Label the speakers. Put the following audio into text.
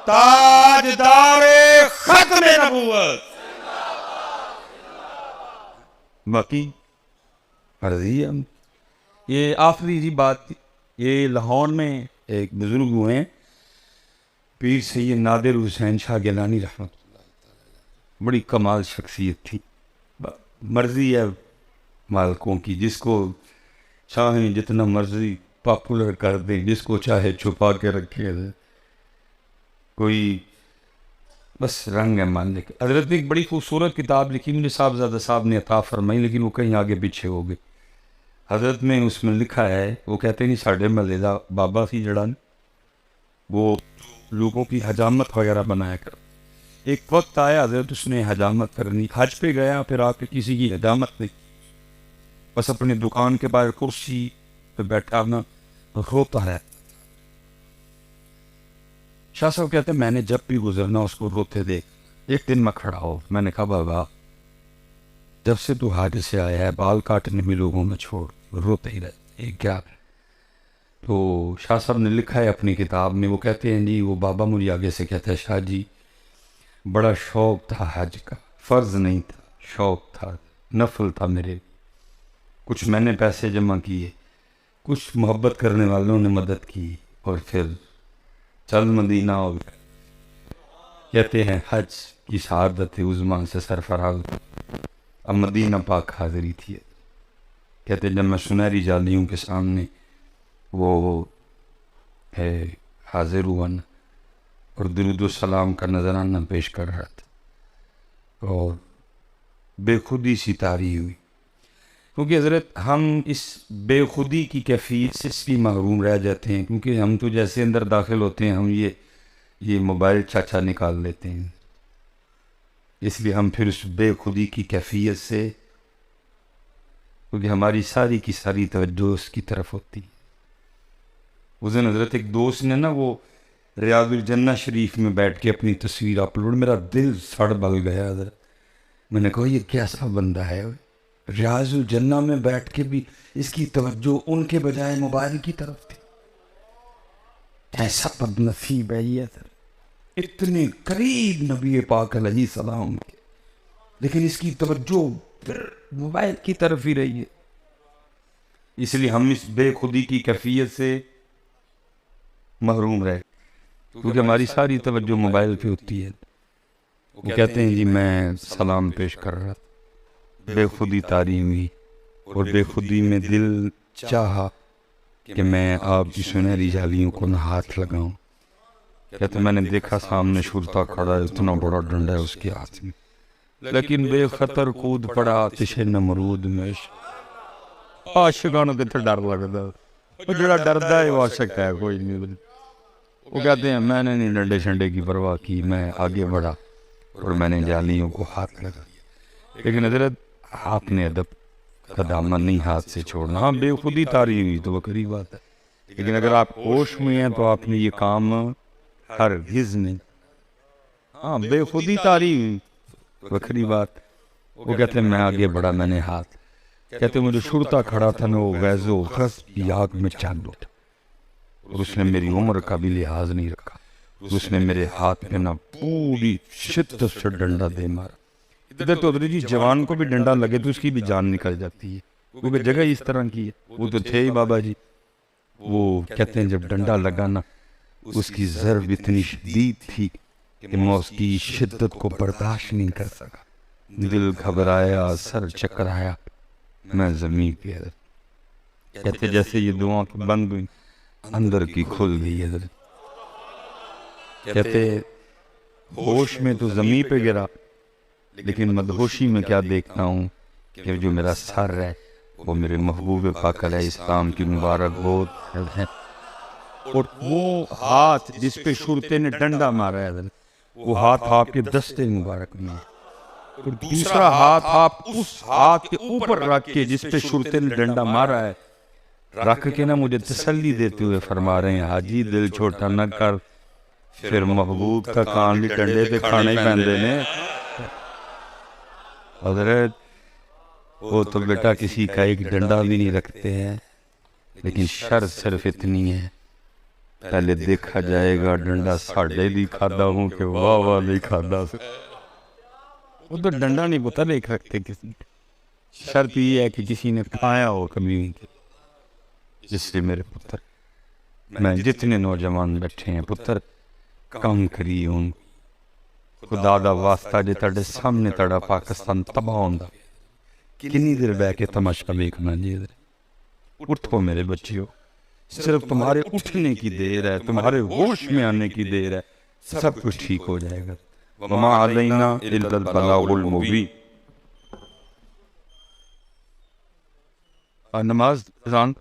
Speaker 1: تاجدار ختم نبوت. باقی مرضی ہے. یہ آخری جی بات تھی. یہ لاہور میں ایک بزرگ ہوئے ہیں پیر سید نادر حسین شاہ گیلانی رحمۃ اللہ، بڑی کمال شخصیت تھی. مرضی ہے مالکوں کی، جس کو چاہیں جتنا مرضی پاپولر کر دیں، جس کو چاہے چھپا کے رکھے. کوئی بس رنگ ہے مالک. حضرت نے ایک بڑی خوبصورت کتاب لکھی، مجھے صاحبزادہ صاحب نے عطا فرمائی، لیکن وہ کہیں آگے پیچھے ہو گئی. حضرت نے اس میں لکھا ہے، وہ کہتے ہیں ساڑھے محلے دا بابا سی جڑا وہ لوگوں کی حجامت وغیرہ بنایا کر. ایک وقت آیا حضرت اس نے حجامت کرنی، حج پہ گیا، پھر آ کے کسی کی حجامت نہیں، بس اپنے دکان کے باہر کرسی پہ بیٹھا نا روتا ہے. شاہ صاحب کہتے ہیں میں نے جب بھی گزرنا اس کو روتے دیکھ. ایک دن میں کھڑا ہو، میں نے کہا بابا جب سے تو حج سے آیا ہے بال کاٹنے میں لوگوں میں چھوڑ روتے ہی رہتے ہیں کیا. تو شاہ صاحب نے لکھا ہے اپنی کتاب میں، وہ کہتے ہیں جی وہ بابا مجھے آگے سے کہتا ہے شاہ جی بڑا شوق تھا حج کا، فرض نہیں تھا، شوق تھا، نفل تھا میرے. کچھ میں نے پیسے جمع کیے، کچھ محبت کرنے والوں نے مدد کی، اور پھر چل مدینہ ہو گیا. کہتے ہیں حج کی سعادت عظمیٰ سے سرفراز اب مدینہ پاک حاضری تھی. کہتے ہیں جب میں سنہری جالیوں کے سامنے وہ ہے حاضر ہوا نا اور درود السلام کا نذرانہ پیش کر رہا تھا اور بے خودی سی طاری ہوئی. کیونکہ حضرت ہم اس بے خودی کی کیفیت سے اس لیے محروم رہ جاتے ہیں کیونکہ ہم تو جیسے اندر داخل ہوتے ہیں ہم یہ موبائل چاچا نکال لیتے ہیں. اس لیے ہم پھر اس بے خودی کی کیفیت سے، کیونکہ ہماری ساری کی ساری توجہ اس کی طرف ہوتی. اس دن حضرت ایک دوست نے نا وہ ریاض الجنہ شریف میں بیٹھ کے اپنی تصویر اپلوڈ، میرا دل سڑ بل گیا حضرت. میں نے کہا یہ کیسا بندہ ہے، ریاض الجنہ میں بیٹھ کے بھی اس کی توجہ ان کے بجائے موبائل کی طرف تھی. ایسا بد نصیب ہے یہ حضرت، اتنے قریب نبی پاک علیہ السلام کے، لیکن اس کی توجہ پھر موبائل کی طرف ہی رہی ہے. اس لیے ہم اس بے خودی کی کیفیت سے محروم رہے کیونکہ ہماری ساری توجہ موبائل پہ ہوتی ہے. وہ کہتے ہیں جی میں سلام پیش کر رہا تھا، بے خودی طاری ہوئی اور بے خودی میں دل چاہا کہ میں آپ کی سنہری جالیوں کو نہ ہاتھ لگاؤں. کہتے میں نے دیکھا سامنے شرطا کھڑا ہے، اتنا بڑا ڈنڈا ہے اس کے ہاتھ میں، لیکن بے خطر کود پڑا آتش نمرود میں. عاشقانوں کے تو ڈر لگتا، وہ جڑا ڈردا ہے وہ عاشق ہے کوئی نہیں. وہ کہتے ہیں میں نے نہیں ڈنڈے شنڈے کی پرواہ کی، میں آگے بڑھا اور میں نے جالیوں کو ہاتھ لگا. لیکن حضرت آپ نے ادب کا دامن نہیں ہاتھ سے چھوڑنا. ہاں بے خودی طاری ہوئی تو وہ بڑی بات ہے، لیکن اگر آپ ہوش میں ہیں تو آپ نے یہ کام ہرگز نہیں. ہاں بے خودی طاری ہوئی بکری بات. وہ کہتے ہیں میں آگے بڑھا، میں نے ہاتھ، کہتے مجھے شرطا کھڑا تھا نا وہ غیظ و غضب کی آگ میں چاند اٹھا اور اس نے میری عمر کا بھی لحاظ نہیں رکھا. اس نے میرے ہاتھ پہ نا پوری شدت سے ڈنڈا دے مارا. ادھر تو ادھر جی جوان کو بھی ڈنڈا لگے تو اس کی بھی جان نکل جاتی ہے کیونکہ جگہ اس طرح کی ہے. وہ تو تھے ہی بابا جی. وہ کہتے ہیں جب ڈنڈا لگا نا اس کی ضرب اتنی شدید تھی کہ میں اس کی شدت کو برداشت نہیں کر سکا. دل گھبرایا، سر چکرایا، میں زمین پہ حضرت. کہتے جیسے یہ دعا بند ہوئی اندر کی کھل گئی حضرت. کہتے ہوش میں تو زمین پہ گرا لیکن مدہوشی میں کیا دیکھتا ہوں کہ جو میرا سر ہے وہ میرے محبوب پاک علیہ السلام کی مبارک گود ہے، اور وہ ہاتھ جس پہ شرطے نے ڈنڈا مارا ہے وہ ہاتھ آپ کے دستے مبارک میں ہے، اور دوسرا ہاتھ آپ اس ہاتھ کے اوپر رکھ کے جس پہ شرطے نے ڈنڈا مارا ہے رکھ کے نا مجھے تسلی دیتے ہوئے فرما رہے ہیں حاجی دل چھوٹا نہ کر، پھر محبوب کا کان بھی ڈنڈے تے کھانے ہی پہندے نے. حضرت وہ تو بیٹا کسی کا ایک ڈنڈا بھی نہیں رکھتے ہیں، لیکن شر صرف اتنی ہے پہلے دیکھا جائے گا ڈنڈا ساڑھے لی کھادا ہوں کہ واہ واہ نہیں کھادا سے. وہ تو ڈنڈا نہیں پتا دیکھ سکتے کسی نے. شرط یہ ہے کہ کسی نے کھایا ہو کبھی. جس سے میرے پتر، میں جتنے نوجوان بیٹھے ہیں پتر کم کری ہوں. خدا دا واسطہ جے تڑے سامنے تڑا پاکستان تباہ ہوندا. کنی دیر بہ کے تماشا دیکھنا جی. اٹھو میرے بچیو، صرف تمہارے اٹھنے کی دیر ہے، تمہارے ہوش میں آنے کی دیر ہے، سب کچھ ٹھیک ہو جائے گا. وما علینا الا البلاغ المبین. نماز اذان